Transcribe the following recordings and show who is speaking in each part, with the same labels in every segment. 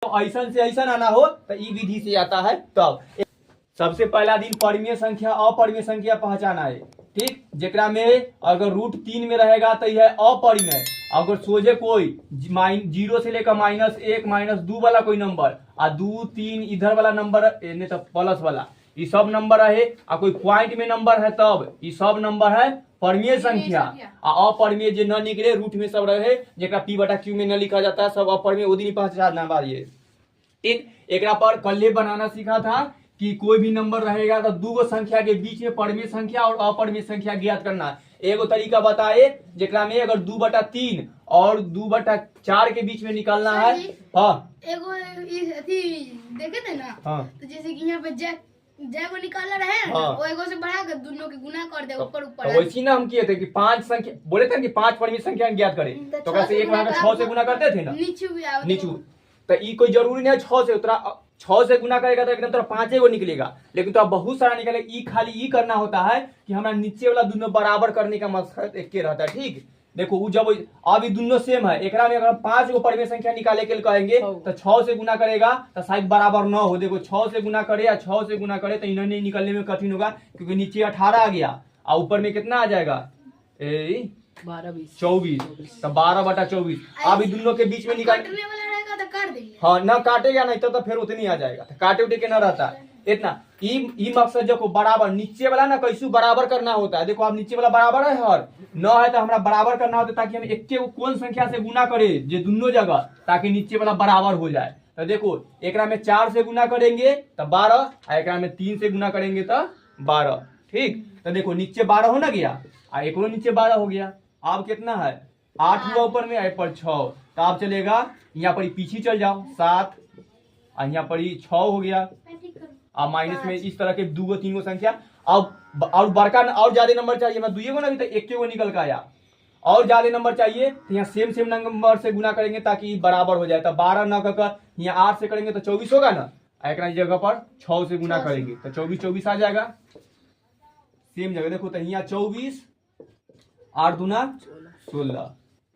Speaker 1: जब ऐसा से ऐसा आना हो तो ई विधि से आता है। तब सबसे पहला दिन परिमेय संख्या अपरिमेय संख्या पहचाना है। ठीक, जेकरा में अगर √3 में रहेगा तो यह अपरिमेय। अगर सोझे कोई 0 से लेकर -1 -2 वाला कोई नंबर आ 2 3 इधर वाला नंबर नहीं तो प्लस वाला, ये सब नंबर है आ कोई पॉइंट में नंबर है तब ये सब नंबर है परिमेय संख्या। आ अपरिमेय जो न निकले रूट में सब रहे जेकरा P/Q में न लिखा जाता है सब अपरिमेय वो दिन पहचानना बारिए। ठीक, एक पर कल्ले बनाना सीखा था कि कोई भी नंबर रहेगा तो दो संख्या के बीच में परिमेय संख्या और अपरिमेय संख्या ज्ञात करना। एगो तरीका बताए जेकरा में अगर 2/3 और 2/4 के बीच में निकालना है। हाँ
Speaker 2: एगो देखे थे ना। हाँ। तो जैसे कि यहाँ पे जय को निकालना रहे ना, वो एगो से बढ़ा कर दोनों के गुना कर दे ऊपर ऊपर।
Speaker 1: तो वैसी ना हम किए थे कि 5 संख्या बोले थे कि 5 परिमेय संख्या ज्ञात करें तो कैसे एक बार 6 से गुना करते थे ना नीचू। तो ये कोई जरूरी नहीं है 6 से उतरा 6 से गुना करेगा तो एकदम तो 5 गो निकलेगा, लेकिन तो बहुत सारा निकलेगा। ई खाली ई करना होता है कि हमारा नीचे वाला दोनों बराबर करने का मकसद एक के रहता है। ठीक, देखो वो जब अब ये दोनों सेम है, एकरा में अगर 5 गो परिमेय संख्या निकाले के लिए कहेंगे तो 6 से गुना करेगा तो शायद बराबर न हो। देखो 6 से गुना करे या 6 से गुना करे तो इन्होंने निकलने में कठिन होगा क्योंकि नीचे 18 आ गया और ऊपर में कितना आ जाएगा 24। तो 12/24। अब दोनों के बीच में निकाल हाँ ना काटेगा नहीं तो फिर उतनी आ जाएगा, तो काटे उठे के ना रहता इतना। ई मकसद जो बराबर नीचे वाला ना कैसे बराबर करना होता है। देखो अब नीचे वाला बराबर है और न है तो हमारा बराबर करना होता है ताकि हम एक कौन संख्या से गुना करें जो दोनों जगह ताकि नीचे वाला बराबर हो जाए। तो देखो एकरा में 4 से गुना करेंगे तो 12 और एकरा में 3 से गुना करेंगे तो 12। ठीक, तो देखो नीचे 12 हो ना गया और एक नीचे 12 हो गया। अब कितना है 8 हुआ ऊपर में पर 6। तो आप चलेगा यहाँ पर पीछे चल जाओ 7 और यहाँ पर 6 हो गया। अब माइनस में इस तरह के 2 3 गो संख्या। अब और बड़का और ज्यादा नंबर चाहिए, मैं 2 गो ना भी तो 1 गो निकल का आया। और ज्यादा नंबर चाहिए तो यहाँ सेम नंबर से गुना करेंगे ताकि बराबर हो जाए। तो 12 न कर यहाँ 8 से करेंगे तो 24 होगा ना, एक जगह पर 6 से गुना करेंगे तो 24 आ जाएगा सेम जगह। देखो तो यहाँ 24 8 दूना 16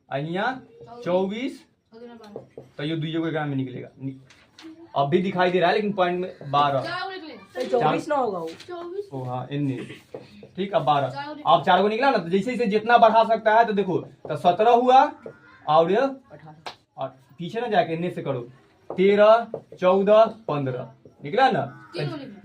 Speaker 1: यहाँ 24 तो ये 2 जगह में निकलेगा। अब भी दिखाई दे रहा है लेकिन पॉइंट में 12
Speaker 3: 24 ना होगा
Speaker 1: वो। हाँ इन्नी ठीक। अब 12 अब 4 को निकला ना, तो जैसे जैसे जितना बढ़ा सकता है तो देखो तो 17 हुआ और 18 और पीछे ना जाके इन्ने से करो 13 14 15 निकला ना।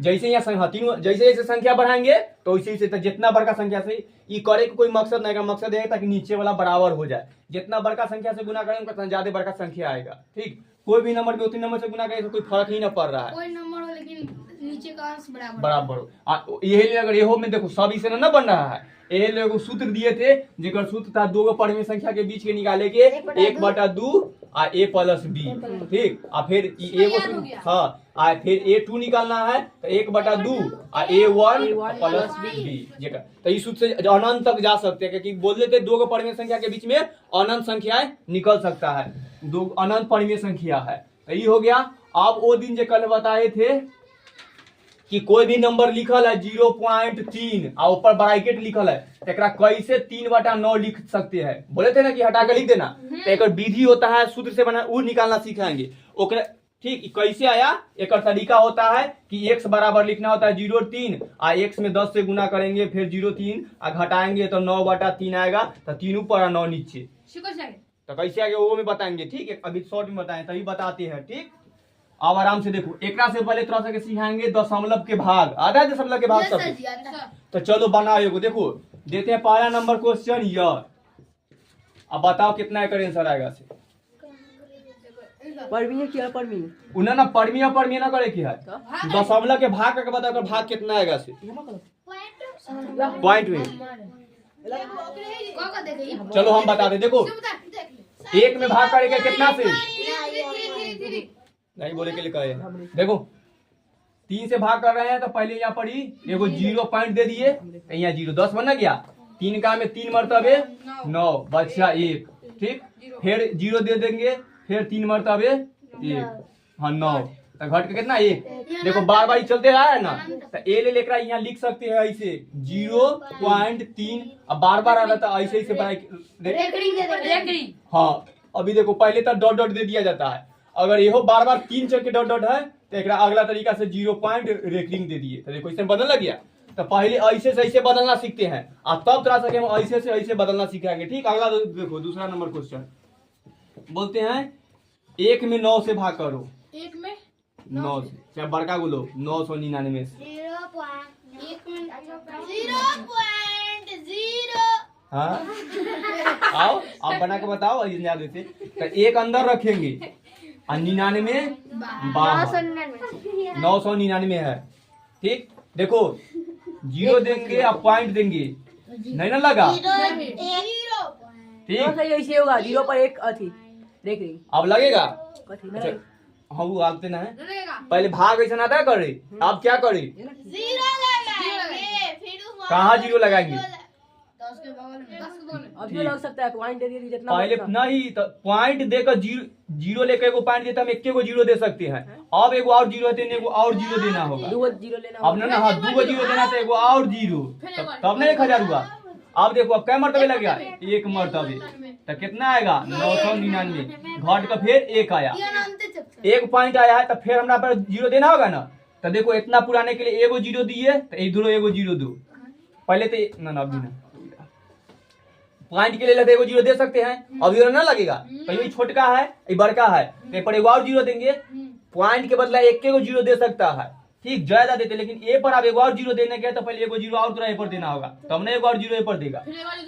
Speaker 1: जैसे यहाँ तीनों जैसे जैसे संख्या बढ़ाएंगे तो वैसे वैसे जितना बड़का संख्या से ये करे का कोई मकसद नहीं का मकसद है ताकि नीचे वाला बराबर हो जाए। जितना बड़का संख्या से गुना करेंगे उतना ज्यादा बड़का संख्या आएगा। ठीक, कोई भी नंबर 2 3 नंबर से गुना करें तो कोई फर्क ही ना पड़ रहा है,
Speaker 2: कोई नंबर हो लेकिन नीचे का अंश
Speaker 1: बराबर हो। यही अगर एहो में देखो सब इसे ना बन रहा है। यही लोग सूत्र दिए थे जेकर सूत्र था 2 परिमेय संख्या के बीच के निकाले के 1/2 और a+b। ठीक, और फिर हाँ और फिर a2 निकालना है तो 1/2 और a1 + b। तो इस सूत्र से अनंत तक जा सकते हैं क्योंकि बोल देते 2 परिमेय संख्या के बीच में अनंत संख्याएं निकल सकता है, 2 अनंत परिमेय संख्या है। तो ये हो गया। अब वो दिन जो कल बताए थे कि कोई भी नंबर लिखल है 0.3 और ऊपर ब्रैकेट लिखल है तो कैसे 3/9 लिख सकते हैं। बोले थे ना कि हटा के लिख देना, तो एक विधि होता है सूत्र से बना वो निकालना सिखाएंगे ओकरे। ठीक, कैसे आया एक तरीका होता है कि x बराबर लिखना होता है 0.3 और x में 10 से गुना करेंगे फिर 0.3 और घटाएंगे तो 9/3 आएगा। तो 3 ऊपर और 9 नीचे। तो कैसे आगे वो में बताएंगे। ठीक है, अभी शॉर्ट में बताएं तभी बताते हैं। ठीक, अब आराम से देखो एक से पहले थोड़ा सा सिखाएंगे दशमलव के भाग। आधा दशमलव के भाग सब। तो चलो बनाओ। देखो देते हैं पहला नंबर क्वेश्चन यह। अब बताओ कितना एक आंसर आएगा से
Speaker 3: परमीय क्या परमीय
Speaker 1: उन्हें ना परमीय ना करे की है दशमलव के भाग का बताओ कर भाग कितना आएगा से पॉइंट में। चलो हम बता दे। देखो 1 में भाग करेगा कितना से नहीं बोले के लिए कहे। देखो 3 से भाग कर रहे हैं तो पहले यहाँ पर ही एगो 0 पॉइंट दे दिए, यहाँ 0 10 बना गया। 3 का में 3 मरतबे 9 बचा 1। ठीक, फिर 0 दे देंगे फिर 3 मरतबे 1 हाँ 9 तो घट के कितना 1। देखो बार बार चलते रहा है ना तो ए ले लेकर यहाँ लिख सकते हैं ऐसे 0.3 अब बार बार आ रहा था ऐसे ऐसे हाँ। अभी देखो पहले तो डॉट डॉट दे दिया जाता है अगर ये बार बार 3 चल के डॉट डॉट है तो एक अगला तरीका से 0 पॉइंट रेकरिंग दे दिए। तो देखो इसमें बदल लग गया। तो पहले ऐसे से ऐसे बदलना सीखते हैं और तब तरह से हम ऐसे से ऐसे बदलना सिखाएंगे। ठीक, अगला देखो दूसरा नंबर क्वेश्चन बोलते हैं 1 में 9 से भाग करो।
Speaker 2: 1 में
Speaker 1: 9 से, चाहे बड़का बोलो 999 से।
Speaker 2: 0.0
Speaker 1: हाँ आओ आप बना के बताओ याद से। तो एक अंदर रखेंगे और 99 बाहर, 999 है। ठीक, देखो 0 देंगे और पॉइंट देंगे, नहीं ना लगा? ठीक,
Speaker 3: सही ऐसे होगा 0 पर 1 अथी देख रही
Speaker 1: अब लगेगा।
Speaker 3: कथी
Speaker 1: अच्छा,
Speaker 3: नहीं
Speaker 1: हाँ वो आते ना है पहले भाग ऐसा आता करे, आप क्या करे?
Speaker 2: 0 लगाएंगे, फिर
Speaker 1: कहाँ 0 लगाएंगे?
Speaker 2: 10 के बगल में 10 के बगल में।
Speaker 3: अब जो लग सकता है पॉइंट दे दिए जितना
Speaker 1: पहले
Speaker 3: बचता।
Speaker 1: नहीं तो पॉइंट देकर 0 लेकर एगो पॉइंट देता हम 1 0 दे सकते हैं। अब एगो और 0 है एगो और 0 देना होगा।
Speaker 3: 2 0 लेना
Speaker 1: अब ना हाँ 2 0 देना तो एगो और 0 तब ना 1000 हुआ। अब देखो अब क्या मर्तबे लग गया? 1 मर्तबे, तो कितना आएगा? 999 घट का फिर 1 आया,
Speaker 2: ये अनंत चक्कर।
Speaker 1: 1 पॉइंट आया है तो फिर हमरा पर 0 देना होगा ना। तो देखो इतना पुराने के लिए एगो 0 दिए तो इधर एगो 0 दो। पहले तो ना अभी ना पॉइंट के लिए लगता है एगो 0 दे सकते हैं, अब 0 ना लगेगा। तो ये छोटका है ये बड़का है तो पर एगो और 0 देंगे, पॉइंट के बदला 1 एगो 0 दे सकता है। ठीक, ज्यादा देते, लेकिन ए पर आप एगो और 0 देने के तो पहले एगो 0 और ए पर देना होगा, तो हमने एगो और 0 ए पर देगा।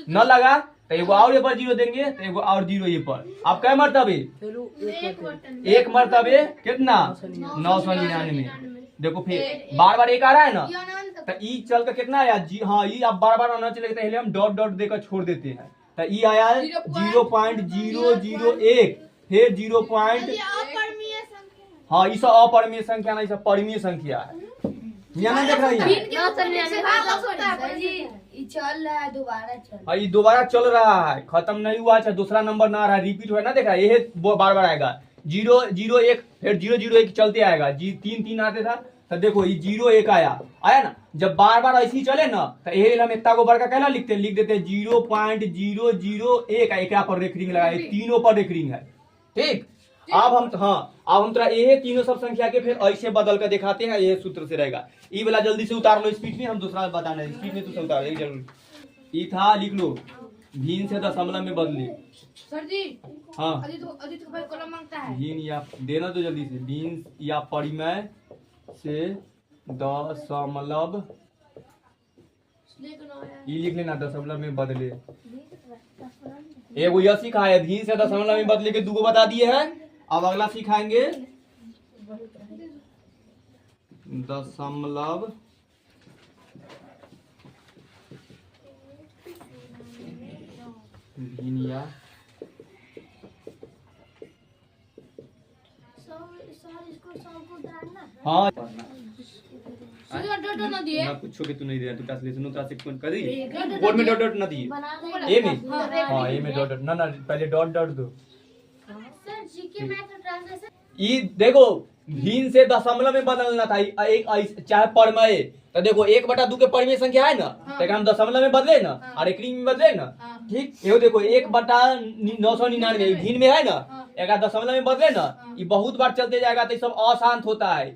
Speaker 1: न लगा तो एगो और ए पर 0 देंगे तो एगो और 0 ए पर। आप क्या मर्तबे?
Speaker 3: चलो
Speaker 1: 1 मर्तबे कितना? 999। देखो फिर बार बार 1 आ रहा है ना,
Speaker 2: ये अनंत
Speaker 1: तो ई चल कर कितना आया जी? हाँ ई आप बार बार आना चले पहले हम डॉट डॉट देकर छोड़ देते हैं। तो ई आया 0.001 फिर 0.
Speaker 2: अपरिमेय संख्या।
Speaker 1: हाँ ये सब अपरिमेय संख्या ना, ये सब परिमेय संख्या है। यहाँ ना देख रही है?
Speaker 2: ये चल रहा है, दोबारा चल।
Speaker 1: हाँ ये दोबारा चल रहा है, खत्म नहीं हुआ। अच्छा दूसरा नंबर ना आ रहा है, रिपीट हुआ ना, देख रहा है? ये बार बार आएगा 0 0 1 फिर 0 0 1 चलते आएगा जी। 3 3 आते था तो देखो ये 0 1 आया ना। जब बार बार ऐसे ही चले ना तो यही हम इतना को बड़का कहना लिख देते 0.001 एक पर रेकरिंग लगा, तीनों पर रेकरिंग है। ठीक, अब हम थोड़ा ये तीनों सब संख्या के फिर ऐसे बदल कर दिखाते हैं। ये सूत्र से रहेगा। ई वाला जल्दी से उतार लो स्पीड में, हम दूसरा बताना है स्पीड में तो उतार लो जरूर। ई था लिख लो, भिन्न से दशमलव में बदले।
Speaker 2: सर जी
Speaker 1: हाँ
Speaker 2: अदित को भाई कलम मांगता है।
Speaker 1: भिन्न या देना तो जल्दी से, भिन्न या परिमेय से दशमलव, ये लिख लेना दशमलव में बदले। एगो यह सीखा है भिन्न से दशमलव में बदले के 2 बता दिए हैं। अब अगला सिखाएंगे दशमलव भिन्न या हाँ
Speaker 2: डॉट ना दिए
Speaker 1: ना पूछो कि तू नहीं दिया, तू ट्रांसलेशन कर दी बोर्ड में डॉट डॉट ना दिए। ए में हाँ ए में डॉट डॉट ना पहले डॉट डॉट दो।
Speaker 2: सर जीके मैथ ट्रांसलेशन
Speaker 1: ई देखो भिन्न से दशमलव में बदलना था। एक चाहे परिमेय तो देखो 1/2 के परिमेय संख्या है ना, तो हम दशमलव में बदले ना और रेकरिंग में बदले ना। ठीक, ये देखो 1/999 भिन्न में है ना, एक दशमलव में बदले ना, ये बहुत बार चलते जाएगा तो सब अशांत होता है।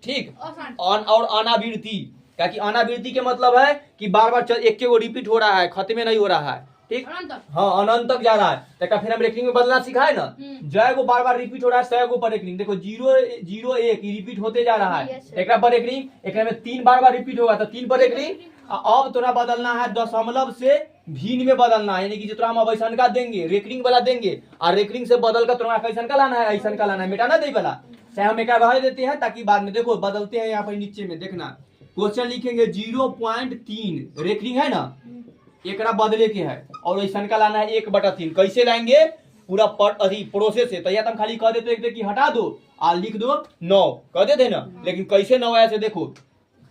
Speaker 1: ठीक, और अनावृत्ति, क्या कि अनावृत्ति के मतलब है कि बार बार 1 को रिपीट हो रहा है, खत्म नहीं हो रहा है। ठीक, हाँ अनंत तक जा रहा है। तो फिर हम रेकरिंग में बदलना सिखाए ना, जय को बार बार रिपीट हो रहा है, 100 पर रेकरिंग। देखो 0 0 1 रिपीट होते जा रहा है, एक पर रेकरिंग, एक में 3 बार रिपीट होगा तो 3 पर रेकरिंग। अब तोरा बदलना है दशमलव से भिन्न में बदलना है, यानी कि जो हम अब ऐसा का देंगे रेकरिंग वाला देंगे और रेकरिंग से बदल कर तोरा कैसन का लाना है, ऐसा का लाना है, मिटाना दे वाला। चाहे हम एक रह देते हैं ताकि बाद में देखो बदलते हैं। यहाँ पर नीचे में देखना क्वेश्चन लिखेंगे 0.3 रेकरिंग है ना, एक बदले के है और ऐसा का लाना है 1/3। कैसे लाएंगे? पूरा प्रोसेस है। तो या हम खाली कह देते कि हटा दो और लिख दो 9 कह देते ना, लेकिन कैसे 9 आया से देखो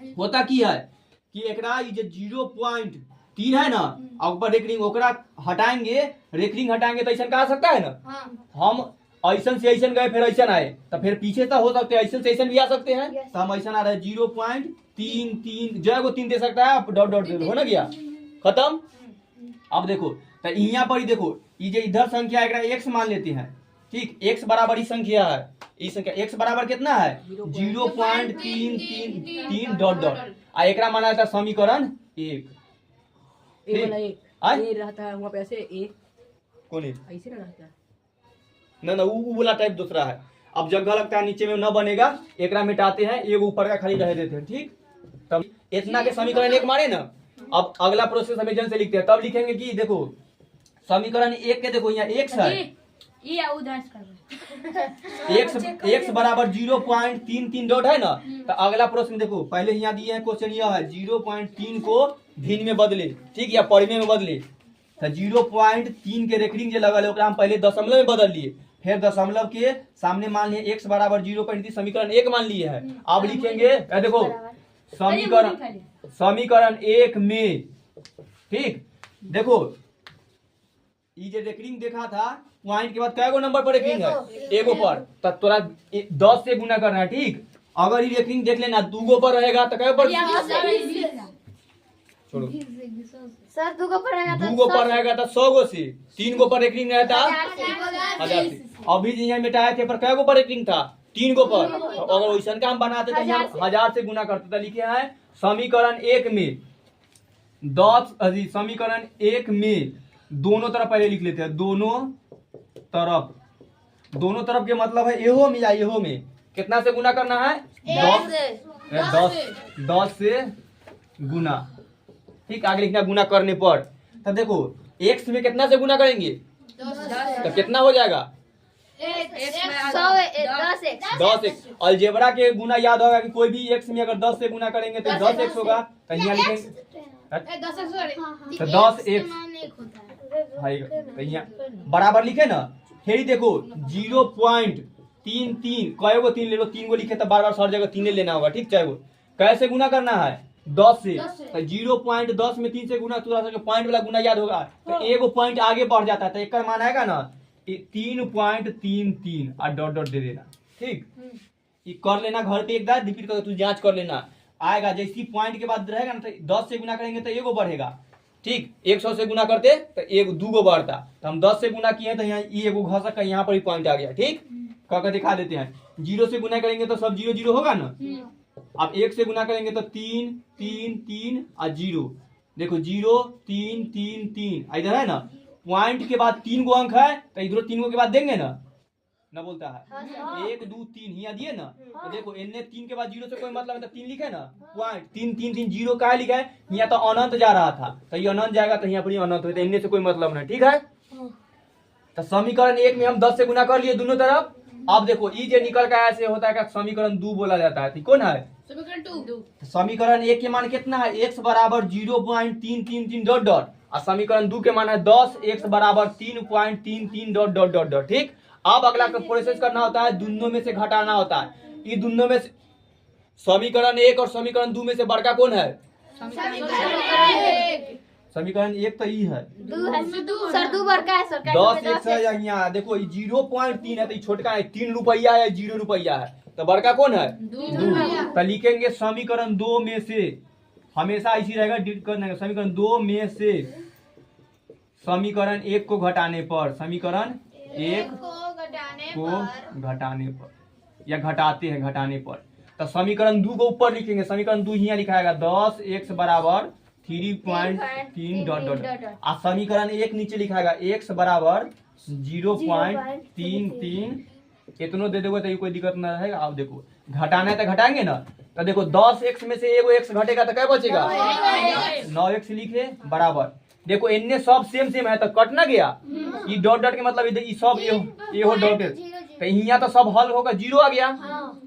Speaker 1: होता की है कि एकरा ये 0.3 है ना और ऊपर रेकरिंग ओकरा हटाएंगे, रेकरिंग हटाएंगे तो ऐसा का आ सकता है ना। हम ऐसा से ऐसा गए फिर ऐसा आए तो फिर पीछे तो हो सकते हैं, ऐसा से ऐसा भी आ सकते हैं। तो हम ऐसा आ रहा है 0.33 जो है वो 3 दे सकता है, डॉट डॉट दे दो, हो ना गया खत्म। अब देखो तो यहाँ पर ही देखो ये जो इधर संख्या एक x मान लेते हैं। ठीक। x बराबर ई संख्या है, ई संख्या x बराबर कितना है 0.333 डॉट डॉट आ एकरा माना था समीकरण 1।
Speaker 3: ए वाला एक
Speaker 1: आय?
Speaker 3: ए रहता है वहाँ पे ऐसे ए
Speaker 1: कौन है
Speaker 3: ऐसे ना रहता है।
Speaker 1: ना वो वाला टाइप दूसरा है। अब जगह लगता है नीचे में न बनेगा, एकरा मिटाते हैं, एक ऊपर का खाली रह देते हैं। ठीक, तब इतना के समीकरण 1 मारे ना। अब अगला प्रोसेस हमें जन से लिखते हैं, तब लिखेंगे कि देखो समीकरण 1 के देखो यहाँ x है,
Speaker 2: ये उधर
Speaker 1: x बराबर 0.33 डॉट है ना। तो अगला प्रश्न देखो, पहले यहाँ दिए हैं क्वेश्चन यह है 0.3 को भिन्न में बदले, ठीक, या परिमेय में बदले। तो 0.3 के रेकरिंग जो लगल है ओकरा हम पहले दशमलव में बदल लिए, फिर दशमलव के सामने मान लिए x बराबर 0.3 समीकरण 1 मान लिए है। अब लिखेंगे देखो समीकरण 1 में, ठीक, देखो ये जो रेकरिंग देखा था पॉइंट के बाद कै गो नंबर पर रेकरिंग है, एगो पर, तब तोरा 10 से गुना करना है। ठीक, अगर ये रेकरिंग देख लेना 2 गो पर रहेगा तो कै पर छोड़ो
Speaker 2: सर 2 गो पर रहेगा
Speaker 1: 2 गो पर रहेगा तो 100 गो से, 3 गो पर रेकरिंग रहता 1000 से। अभी यहाँ मिटाए थे पर कै गो पर रेकरिंग था 3 गो पर। तो अगर वैसा का हम बनाते तो यहाँ 1000 से गुना करते तो लिखे है समीकरण 1 में 10 समीकरण 1 में दोनों तरफ पहले लिख लेते हैं, दोनों तरफ के मतलब है एहो में या एहो में कितना से गुना करना है 10 से गुना। ठीक, आगे लिखना गुना करने पर। तो देखो x में कितना से गुना करेंगे तो कितना हो जाएगा 10x। अलजेब्रा के गुना याद होगा कि कोई भी x में अगर 10 से गुना करेंगे तो 10x होगा। तो यहाँ लिखेंगे तो 10x भाई तो यहाँ बराबर लिखे ना। फिर देखो 0.33 कई गो 3 ले लो, 3 गो लिखे तो बार बार सर जगह 3 लेना होगा। ठीक, चाहे वो कैसे गुना करना है 10 से, तो 0.10 में 3 से गुना, थोड़ा सा पॉइंट वाला गुना याद होगा तो एगो पॉइंट आगे बढ़ जाता है, तो एक मान आएगा ना 3.33 और डॉट डॉट दे देना। ठीक, ये कर लेना घर पे एक बार रिपीट करके तू जांच कर लेना, आएगा जैसी पॉइंट के बाद रहेगा ना तो 10 से गुना करेंगे तो एगो बढ़ेगा। ठीक, 100 से गुना करते तो एक 2 गो बढ़ता, तो हम 10 से गुना किए तो यहाँ ये एगो घसक का यहाँ पर ही पॉइंट आ गया। ठीक, करके दिखा देते हैं। 0 से गुना करेंगे तो सब 0 0 होगा ना। अब 1 से गुना करेंगे तो 3 3 3 और 0, देखो 0 3 3 3 इधर है ना, पॉइंट के बाद 3 गो अंक है तो इधर 3 गो के बाद देंगे ना बोलता है 1 2 3 यहाँ दिए ना। तो देखो इनने 3 के बाद 0 से कोई मतलब है तो 3 लिखे ना, पॉइंट 3 3 3 0 का लिखा है, यहाँ तो अनंत जा रहा था तो ये अनंत जाएगा तो यहाँ पर अनंत होता है, इनने से कोई मतलब नहीं। ठीक है, तो समीकरण 1 में हम 10 से गुना कर लिए दोनों तरफ। अब देखो ये जो निकल का ऐसे होता है समीकरण 2 बोला जाता है। ठीक, कौन है समीकरण 1 के मान कितना है x बराबर 0.333 डॉट डॉट और समीकरण 2 के मान है 10 x बराबर 3.33 डॉट डॉट डॉट डॉट। ठीक, अब अगला का प्रोसेस करना होता है, दोनों में से घटाना होता है। ये दोनों में से समीकरण 1 और समीकरण 2 में से बड़का कौन है समीकरण 1 तो ये है
Speaker 2: सर 2 बड़का है सर
Speaker 1: 10 x है, यहाँ देखो 0.3 है तो छोटका है 3 रुपया है 0 रुपया है, तो बड़का कौन है 2। तो लिखेंगे समीकरण 2 में से, हमेशा इसी रहेगा करने, समीकरण 2 में से समीकरण 1 को घटाने पर, समीकरण 1 को घटाने पर या घटाते हैं घटाने पर, तो समीकरण 2 को ऊपर लिखेंगे, समीकरण 2 यहाँ लिखाएगा 10x बराबर 3.3 डॉट डॉट और समीकरण 1 नीचे लिखाएगा x बराबर 0.33 इतनों दे दोगे तो कोई दिक्कत ना रहेगा। अब देखो घटाना है तो घटाएंगे ना, तो देखो 10x में से एगो x घटेगा तो क्या बचेगा 9x लिखे बराबर, देखो इनने सब सेम सेम है तो कट ना गया, ये डॉट डॉट के मतलब ये सब ये हो डॉट है, तो यहाँ तो सब हल होगा 0 आ गया,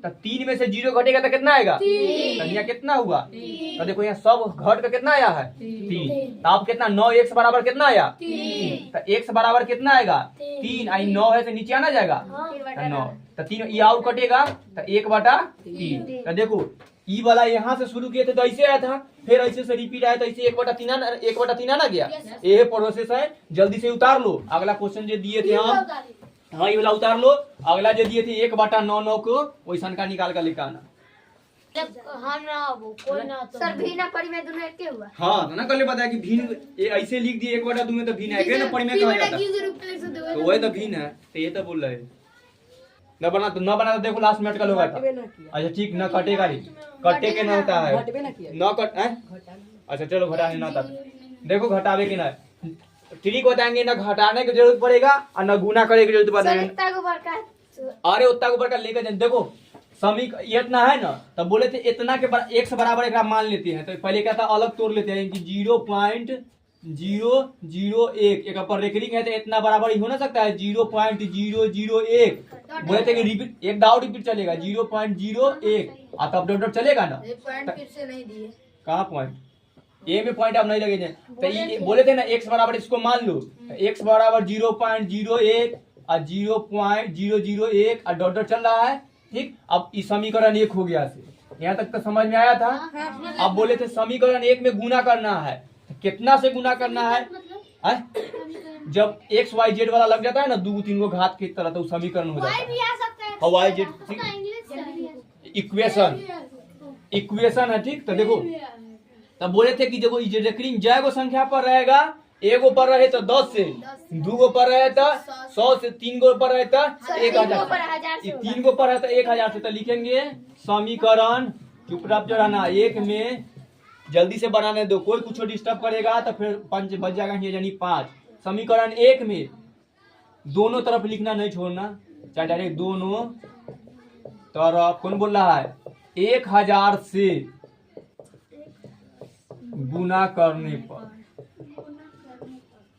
Speaker 1: तो 3 में से 0 घटेगा तो कितना आएगा, तो यहाँ कितना हुआ, तो देखो यहाँ सब घट का कितना आया है 3, तो आप कितना 9x बराबर कितना आया 3, तो x बराबर कितना आएगा 3, आई 9 है तो नीचे आना जाएगा 9, तो 3 ये और कटेगा तो 1/3। तो देखो ई वाला यहाँ से शुरू किए थे तो ऐसे आया था, फिर ऐसे से रिपीट आया तो ऐसे 1/3 आना गया। ये प्रोसेस है, जल्दी से उतार लो। अगला क्वेश्चन जो दिए थे हम, हाँ ये वाला उतार लो। अगला जो दिए थे 1/9 को वैसा का निकाल कर लेकर आना।
Speaker 2: सर भिन्न परिमेय दोनों एक के हुआ।
Speaker 1: हाँ, तो ना कल बताया कि भिन्न ऐसे लिख दिए 1/2 में तो भिन्न है ना परिमेय कहा जाता है, तो वही तो भिन्न है, तो ये तो बोल रहे हैं। न बना तो देखो लास्ट में अटकल होगा था।
Speaker 3: घटबे ना किया।
Speaker 1: अच्छा ठीक, न कटेगा नहीं, कटे के न होता है,
Speaker 3: घटबे ना किया।
Speaker 1: न कट है।
Speaker 3: घटाना।
Speaker 1: अच्छा चलो घटाने ना था, देखो घटावे के ना ट्रिक बताएंगे, न घटाने की जरूरत पड़ेगा और न गुना करे की जरूरत पड़ेगा।
Speaker 2: इतना को बड़का
Speaker 1: अरे उतना ऊपर का लेकर जाए, देखो ये इतना है ना, तब बोले थे इतना के एक से बराबर एक मान लेते हैं, तो पहले क्या था अलग तोड़ लेते हैं कि 0.001 एक पर रेकरिंग है तो इतना बराबर ही हो ना सकता है 0.001। बोले थे कि रिपीट एक दाव रिपीट चलेगा 0.01 और तब डॉट चलेगा ना।
Speaker 2: पॉइंट फिर से नहीं दिए,
Speaker 1: कहाँ पॉइंट, ए में पॉइंट आप नहीं लगे जाए तो ये बोले थे ना x बराबर इसको मान लो, x बराबर 0.01 और 0.001 और डॉट चल रहा है। ठीक, अब इस समीकरण 1 हो गया से यहाँ तक तो समझ में आया था। अब बोले थे समीकरण 1 में गुना करना है, कितना से गुना करना है, जब x y z वाला लग जाता है ना 2 3 गो घात की तरह, तो समीकरण हो जाता है y z इक्वेशन है। ठीक, तो देखो तब बोले थे कि देखो रेकरिंग जय गो संख्या पर रहेगा, एगो पर रहे तो 10 से, 2 गो पर रहे तो 100 से, 3 गो पर रहे तो 1000 से, 3 गो पर रहे तो 1000 से। तो लिखेंगे समीकरण चुपचाप जो रहना 1 में जल्दी से बनाने दो, कोई कुछ डिस्टर्ब करेगा तो फिर 5 बच जाएगा यानी 5। समीकरण 1 में दोनों तरफ लिखना नहीं छोड़ना, चाहे डायरेक्ट दोनों तरफ। कौन बोल रहा है 1000 से गुना करने पर,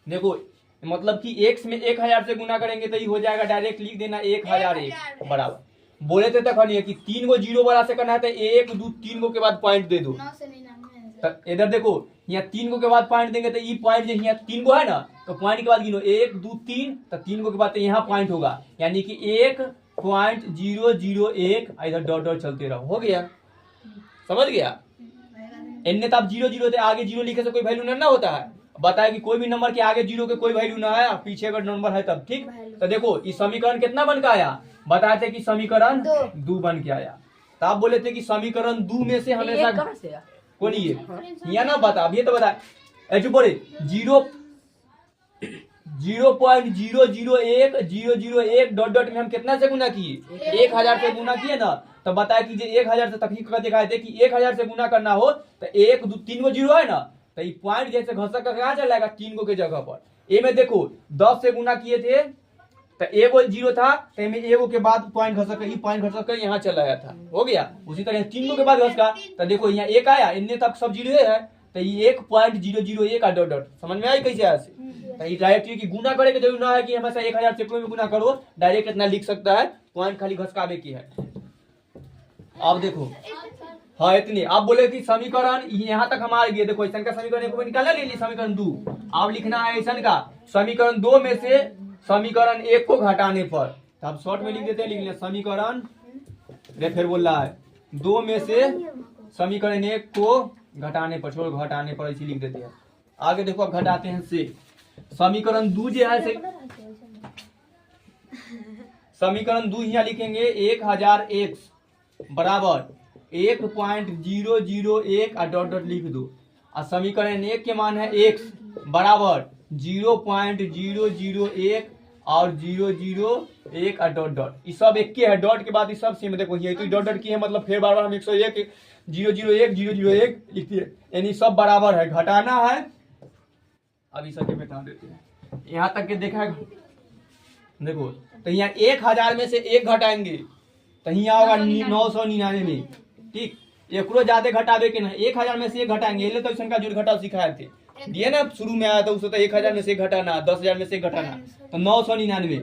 Speaker 1: देखो मतलब कि x में 1000 से गुना करेंगे तो ये हो जाएगा, डायरेक्ट लिख देना 1001 बराबर। बोले थे तक कि 3 गो जीरो वाला से करना है तो 1 2 3 गो के बाद पॉइंट दे दो। तो इधर देखो यहाँ 3 गो के बाद पॉइंट देंगे तो ये पॉइंट जो यहाँ 3 गो है ना, तो पॉइंट के बाद गिनो 1 2 3, तो 3 गो के बाद तो यहाँ पॉइंट होगा, यानी कि 1.001 इधर डॉट डॉट चलते रहो, हो गया, समझ गया। इनने तो आप 0 थे, आगे 0 लिखे से कोई वैल्यू ना होता है, बताया कि कोई भी नंबर के आगे 0 के कोई वैल्यू ना है, पीछे अगर नंबर है तब। ठीक, तो देखो इस समीकरण कितना बन के आया, बताए थे कि समीकरण 2 बन के आया। तो आप बोले थे कि समीकरण 2 में से हमेशा कौन ये यहाँ ना बता, अभी तो बता ऐसे बोले 0.001 डॉट डॉट में हम कितना से गुना किए, 1000 से गुना किए ना। तो बताया कि 1000 से तकनीक का दिखाए थे कि 1000 से गुना करना हो तो 1 2 3 गो जीरो है ना, तो ये पॉइंट जैसे घसक कर कहाँ चल जाएगा 3 गो के जगह पर। ए में देखो 10 से गुना किए थे तो एगो जीरो था, तो में एगो के बाद पॉइंट घसक कर यहाँ चला गया था, हो गया। उसी तरह 3 गो के बाद घसका तो देखो यहाँ 1 आया, इनने तक सब जीरो है, तो ये 1.001 का डॉट डॉट समझ में आई कैसे ऐसे। तो ये डायरेक्ट की गुना करे के जरूरी ना है कि हमेशा 1000 से कोई में गुना करो, डायरेक्ट इतना लिख सकता है, पॉइंट खाली घसकावे की है। अब देखो हाँ इतनी, आप बोले कि समीकरण यहाँ तक हमारे गए, देखो ऐसा का समीकरण एक निकाला ले ली, समीकरण 2 अब लिखना है ऐसा का समीकरण 2 में से समीकरण 1 को घटाने पर, तो आप शॉर्ट में लिख देते हैं, लिख लिया समीकरण, फिर बोल रहा है 2 में से समीकरण 1 को घटाने पर, छोड़ घटाने पर ऐसे लिख देते हैं। आगे देखो अब घटाते हैं से समीकरण 2 जो है से समीकरण 2 यहाँ लिखेंगे 1000x बराबर 1.001 और डॉट डॉट लिख दो, और समीकरण 1 के मान है x बराबर 0.001 और 001 और डॉट डॉट, ये सब एक के है, डॉट के बाद ये सब सेम। देखो ये तो डॉट डॉट की है, मतलब फिर बार बार हम 101 001 लिखते हैं, यानी सब बराबर है, घटाना है। अब इस सबके घटा देते हैं, यहाँ तक के देखा है। देखो तो यहाँ 1000 में से 1 घटाएंगे तो यहाँ होगा 999 में। ठीक, एक ज्यादा घटावे के ना, 1000 में से 1 घटाएंगे, इसलिए तो इसका जोड़ घटाव सिखाए थे, दिए ना शुरू में आया था उससे, तो 1000 में से 1 घटाना, 10,000 में से 1 घटाना, तो 999।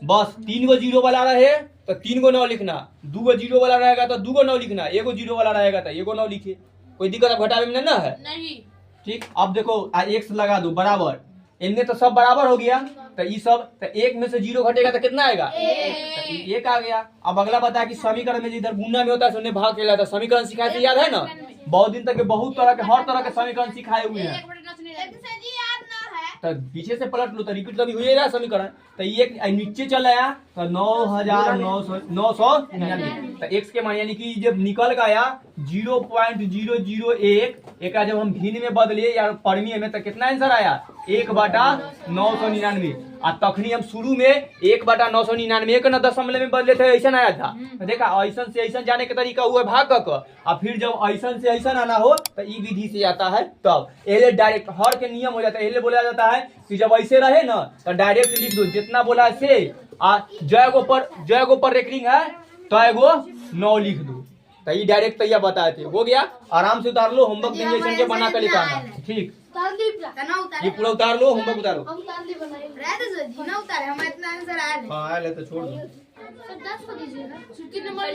Speaker 1: बस 3 गो जीरो वाला रहे तो 3 गो 9 लिखना, 2 गो जीरो वाला रहेगा तो 2 गो 9 लिखना, 1 गो जीरो वाला रहेगा तो 1 गो 9 लिखे, कोई दिक्कत अब घटावे में ना है नहीं। ठीक, अब देखो x लगा दो बराबर, इनमें तो सब बराबर हो गया, तो ये सब तो 1 में से 0 घटेगा तो कितना आएगा 1 आ गया। अब अगला बताया कि समीकरण में जिधर गुना में होता है उसने भाग खेला था, समीकरण सिखाए थे याद है ना, बहुत दिन तक बहुत तरह के हर तरह के समीकरण सिखाए हुए हैं, तो पीछे से पलट लो तो रिपीट कभी हुए रहा समीकरण। तो ये नीचे चला आया तो 9,999, तो x के मान यानी कि जब निकल गया 0.001 एक जब हम भिन्न में बदले या परिमेय में तो कितना आंसर आया 1/999 आ तखनी हम शुरू में 1/999 के न दशमलव में बदले थे, ऐसा आया था। तो देखा ऐसा से ऐसा जाने का तरीका हुआ भाग क और फिर जब ऐसा से ऐसा आना हो तो ई विधि से आता है। तब एले डायरेक्ट हर के नियम हो जाता है। एले बोला जाता है कि जब ऐसे रहे ना तो डायरेक्ट लिख दो जितना बोला से आ जय गो पर रेकरिंग है तो एगो 9 लिख दो। तो ये डायरेक्ट तैयार बताए थे। हो गया, आराम से उतार लो, होमवर्क दिन जैसे के बना कर लेकर आना। ठीक, ये पूरा उतार लो, होमवर्क उतारो।
Speaker 2: ना उतारे, हम इतना आंसर आया
Speaker 1: हाँ आया ले तो छोड़ दो।
Speaker 2: सर 10 को दीजिएगा। कितने नंबर